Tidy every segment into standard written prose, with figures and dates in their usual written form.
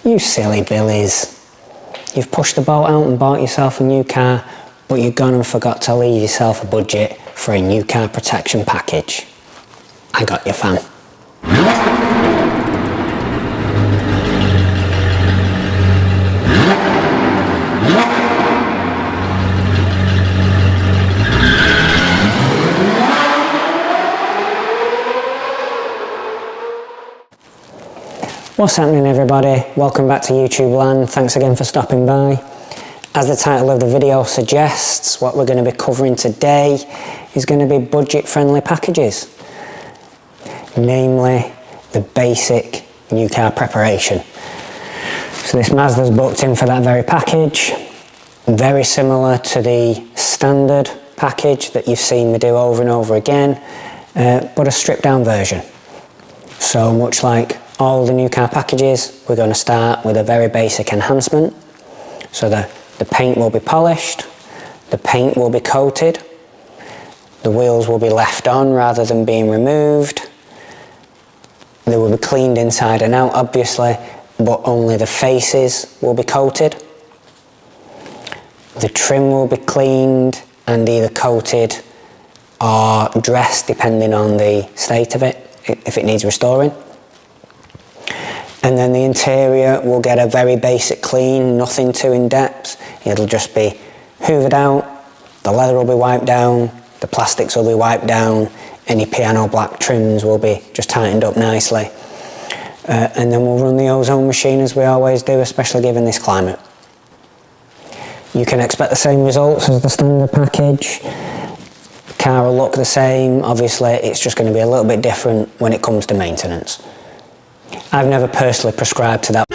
You silly billies. You've pushed the boat out and bought yourself a new car, but you've gone and forgot to leave yourself a budget for a new car protection package. I got you, fam. What's happening, everybody? Welcome back to YouTube land. Thanks again for stopping by. As the title of the video suggests, what we're going to be covering today is going to be budget-friendly packages, namely the basic new car preparation. So this Mazda's booked in for that very package, very similar to the standard package that you've seen me do over and over again, but a stripped down version. So much like all the new car packages, we're going to start with a very basic enhancement. So the paint will be polished, the paint will be coated, the wheels will be left on rather than being removed. They will be cleaned inside and out, obviously, but only the faces will be coated. The trim will be cleaned and either coated or dressed depending on the state of it, if it needs restoring. And then the interior will get a very basic clean, nothing too in depth. It'll just be hoovered out, the leather will be wiped down, the plastics will be wiped down, any piano black trims will be just tightened up nicely. And then we'll run the ozone machine as we always do, especially given this climate. You can expect the same results as the standard package. The car will look the same, obviously it's just going to be a little bit different when it comes to maintenance. I've never personally prescribed to that.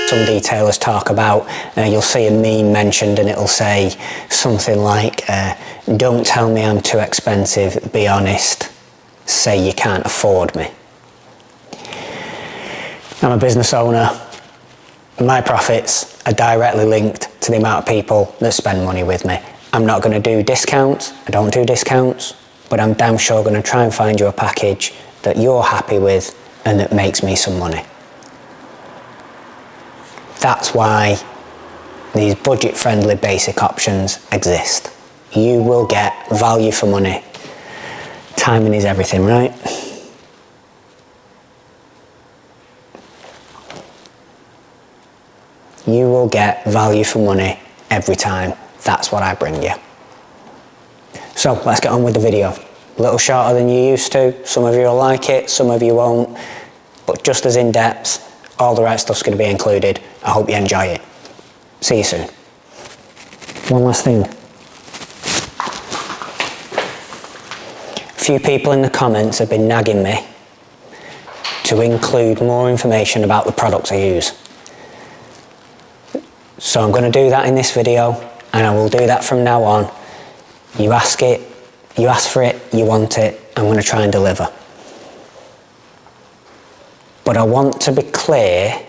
Some detailers talk about, you'll see a meme mentioned and it'll say something like, don't tell me I'm too expensive, be honest, say you can't afford me. I'm a business owner, my profits are directly linked to the amount of people that spend money with me. I'm not going to do discounts, I don't do discounts, but I'm damn sure going to try and find you a package that you're happy with and that makes me some money. That's why these budget-friendly basic options exist. You will get value for money. Timing is everything, right? You will get value for money every time. That's what I bring you. So let's get on with the video. A little shorter than you used to. Some of you will like it, some of you won't. But just as in depth, all the right stuff's going to be included. I hope you enjoy it. See you soon. One last thing. A few people in the comments have been nagging me to include more information about the products I use. So I'm going to do that in this video, and I will do that from now on. You ask it, you ask for it, you want it, I'm going to try and deliver. But I want to be clear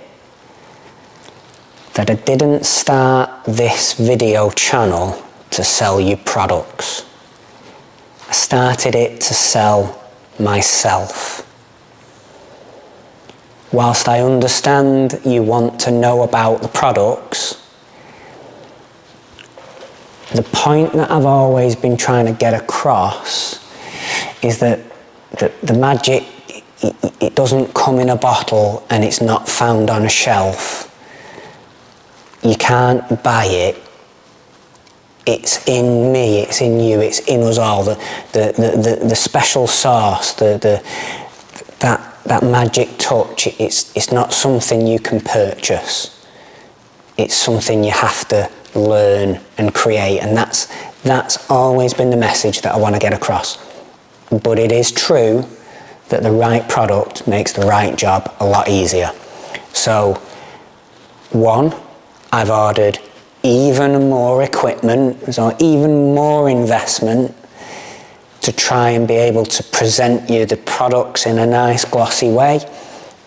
that I didn't start this video channel to sell you products. I started it to sell myself. Whilst I understand you want to know about the products, the point that I've always been trying to get across is that the magic, it doesn't come in a bottle and it's not found on a shelf. You can't buy it. It's in me, it's in you, it's in us all. The special sauce, that magic touch, it's not something you can purchase. It's something you have to learn and create, and that's always been the message that I want to get across. But it is true that the right product makes the right job a lot easier. So, one, I've ordered even more equipment, so even more investment to try and be able to present you the products in a nice glossy way.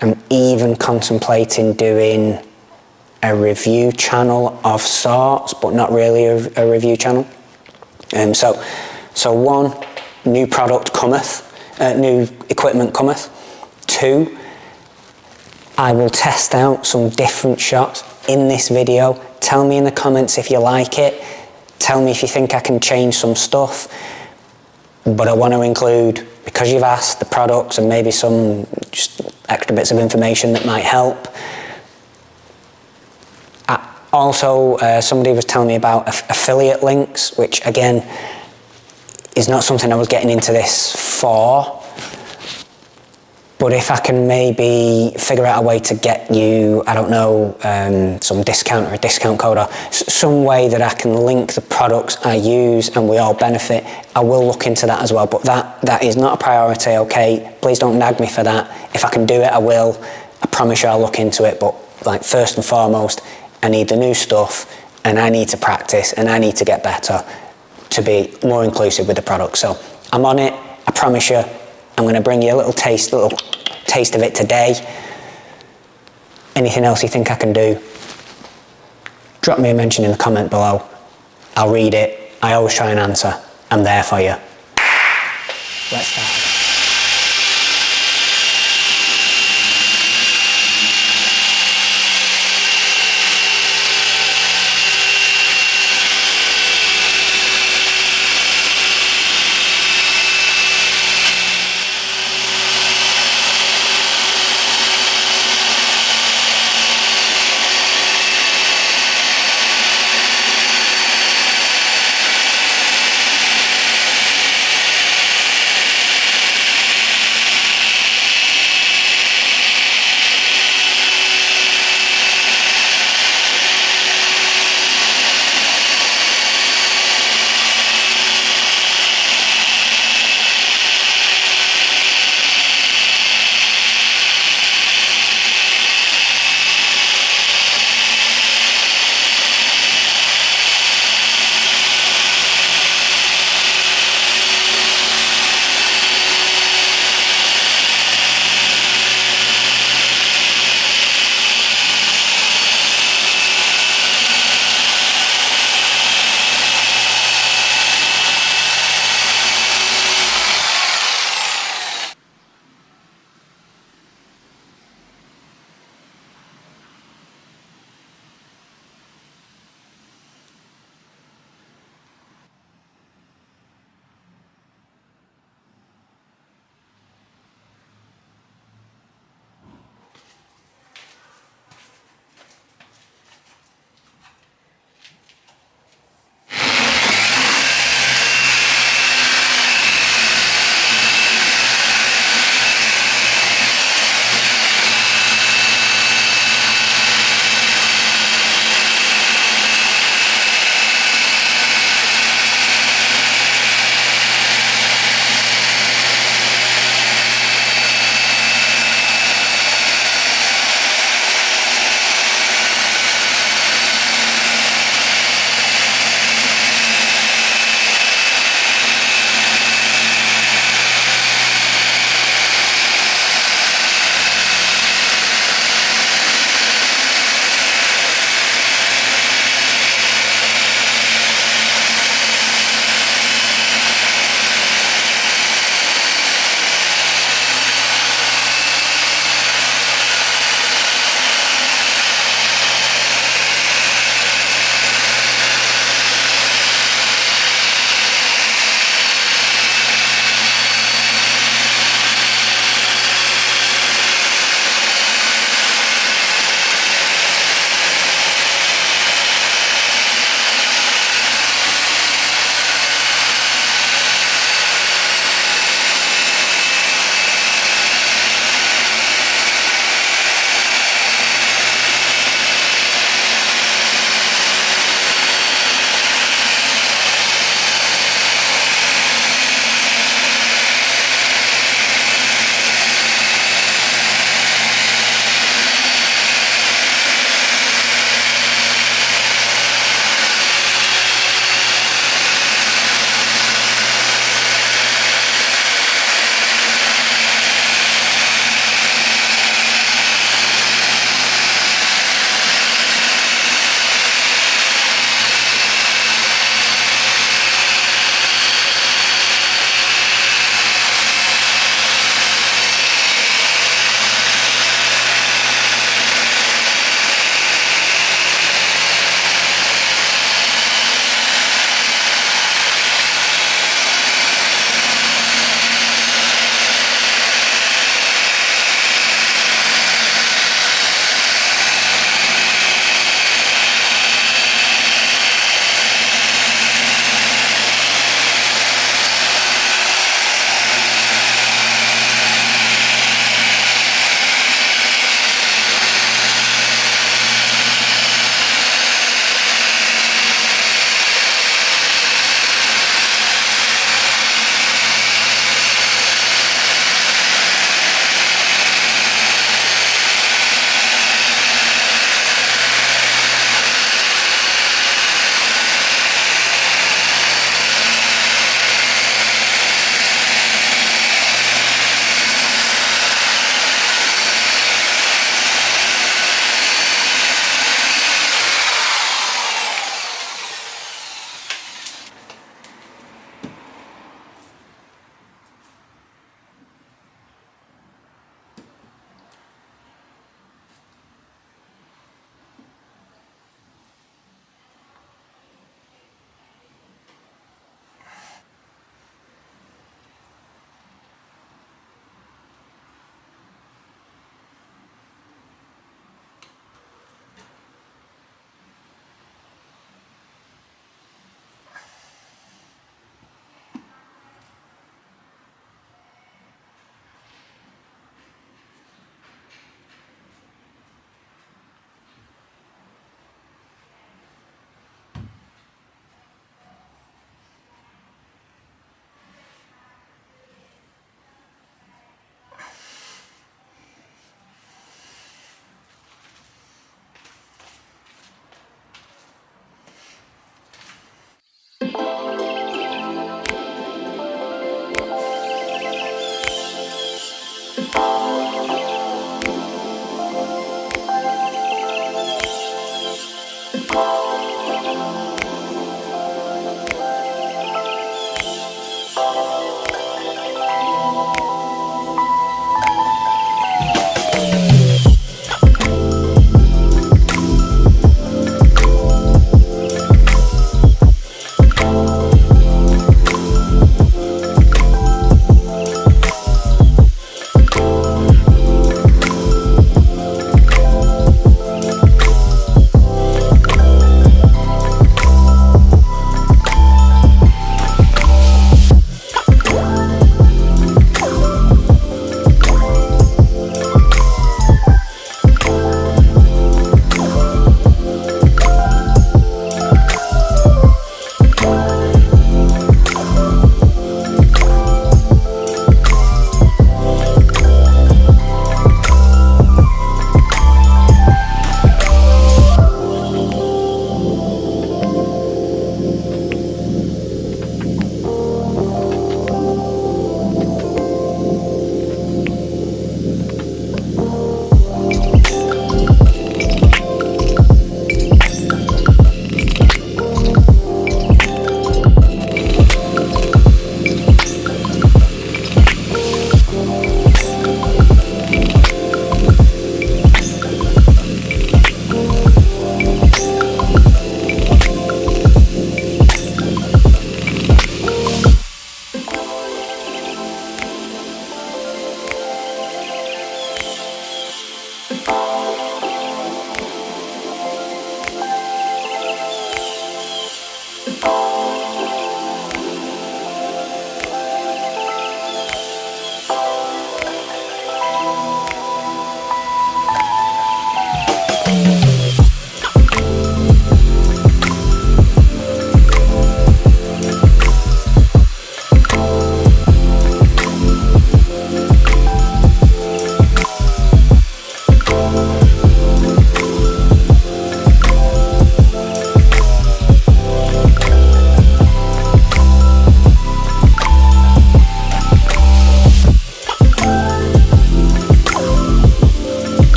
I'm even contemplating doing a review channel of sorts, but not really a review channel. So one, new product cometh, new equipment cometh. Two, I will test out some different shots in this video. Tell me in the comments if you like it. Tell me if you think I can change some stuff. But I want to include, because you've asked, the products and maybe some just extra bits of information that might help. Also, somebody was telling me about affiliate links, which again is not something I was getting into this for. But if I can maybe figure out a way to get you, I don't know, some discount or a discount code or some way that I can link the products I use and we all benefit, I will look into that as well. But that is not a priority, okay? Please don't nag me for that. If I can do it, I will. I promise you I'll look into it. But like first and foremost, I need the new stuff and I need to practice and I need to get better to be more inclusive with the product. So I'm on it, I promise you. I'm going to bring you a little taste of it today. Anything else you think I can do, drop me a mention in the comment below. I'll read it. I always try and answer. I'm there for you. Let's start.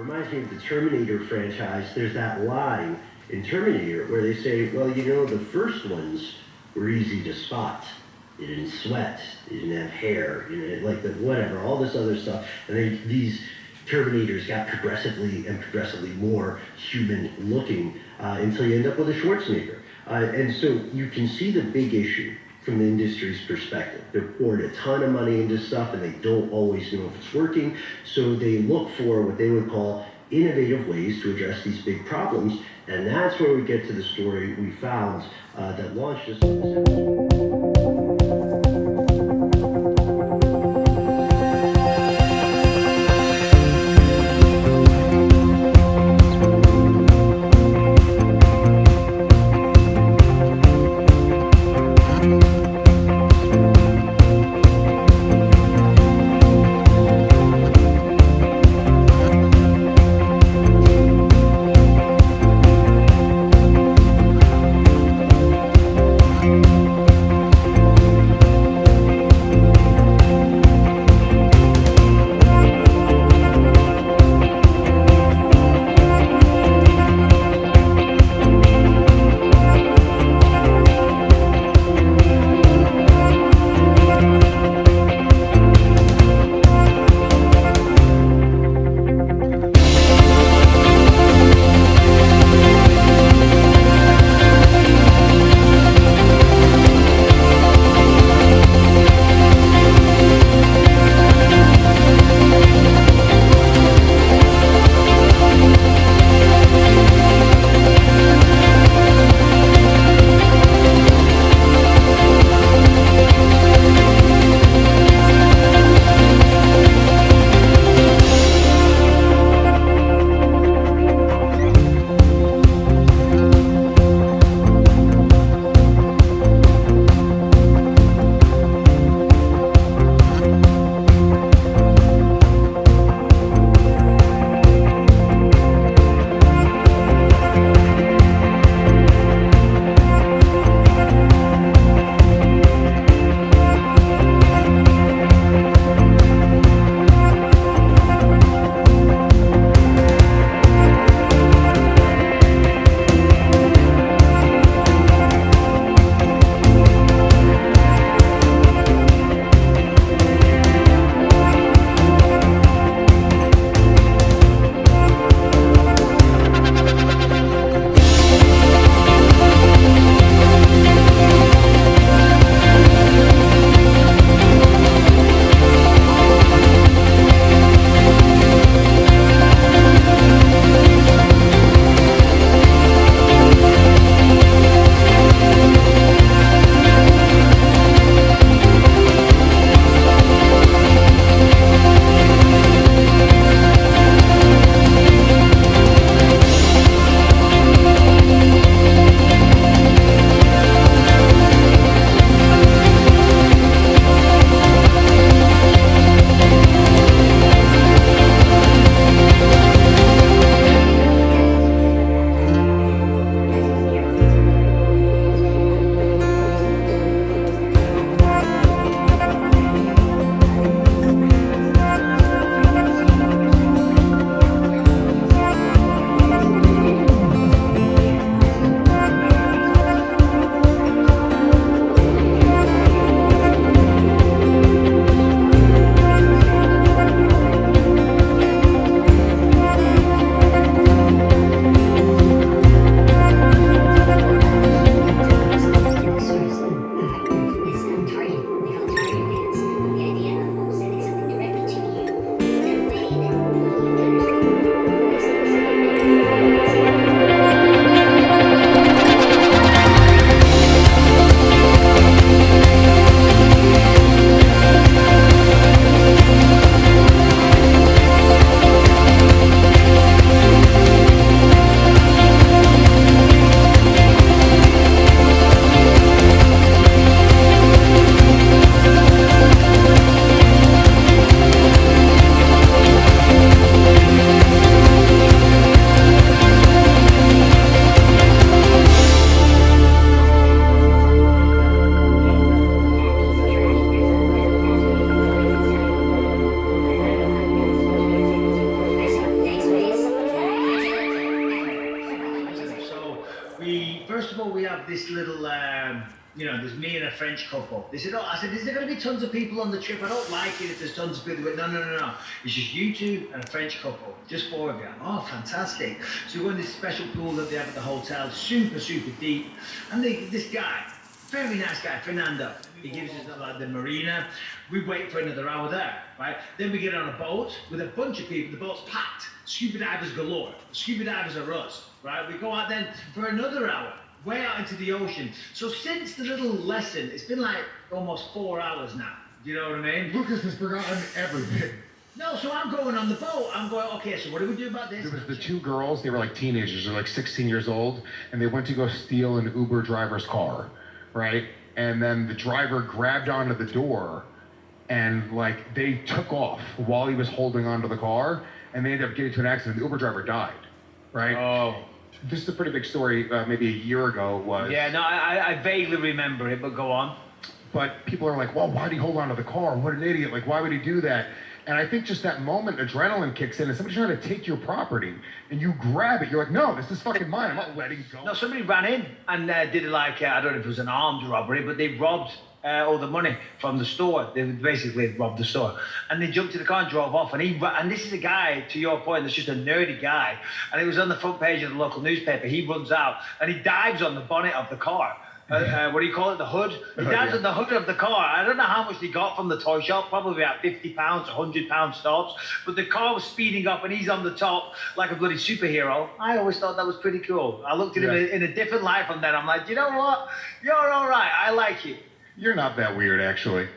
reminds me of the Terminator franchise. There's that line in Terminator where they say, well, you know, the first ones were easy to spot. You didn't sweat, you didn't have hair, you know, like the whatever, all this other stuff. And then these Terminators got progressively more human looking until you end up with a Schwarzenegger. And so you can see the big issue from the industry's perspective. They're pouring a ton of money into stuff and they don't always know if it's working. So they look for what they would call innovative ways to address these big problems. And that's where we get to the story we found that launched this. you know, there's me and a French couple. They said, oh, I said, is there going to be tons of people on the trip? I don't like it if there's tons of people. They went, no. It's just you two and a French couple, just 4 of you. Oh, fantastic. So we go in this special pool that they have at the hotel, super, super deep. And this guy, very nice guy, Fernando, he gives us like the marina. We wait for another hour there, right? Then we get on a boat with a bunch of people. The boat's packed. Scuba divers galore. Scuba divers are us, right? We go out then for another hour, way out into the ocean. So since the little lesson, it's been like almost 4 hours now. Do you know what I mean? Lucas has forgotten everything. No, so I'm going on the boat. I'm going, okay, so what do we do about this? There was the 2 girls, they were like teenagers, they're like 16 years old, and they went to go steal an Uber driver's car, right? And then the driver grabbed onto the door and like they took off while he was holding onto the car, and they ended up getting to an accident. The Uber driver died, right? Oh. This is a pretty big story, maybe a year ago was. Yeah, no, I vaguely remember it, but go on. But people are like, well, why did he hold onto the car? What an idiot, like why would he do that? And I think just that moment, adrenaline kicks in, and somebody's trying to take your property, and you grab it. You're like, no, this is fucking mine. I'm not letting go. No, somebody ran in and did like, I don't know if it was an armed robbery, but they robbed all the money from the store. They basically robbed the store. And they jumped in the car and drove off. And this is a guy, to your point, that's just a nerdy guy. And it was on the front page of the local newspaper. He runs out and he dives on the bonnet of the car. What do you call it? The hood? He dives on the hood of the car. I don't know how much they got from the toy shop, probably about £50, £100 stops. But the car was speeding up and he's on the top like a bloody superhero. I always thought that was pretty cool. I looked at him in a different light from then. I'm like, you know what? You're all right. I like you. You're not that weird, actually.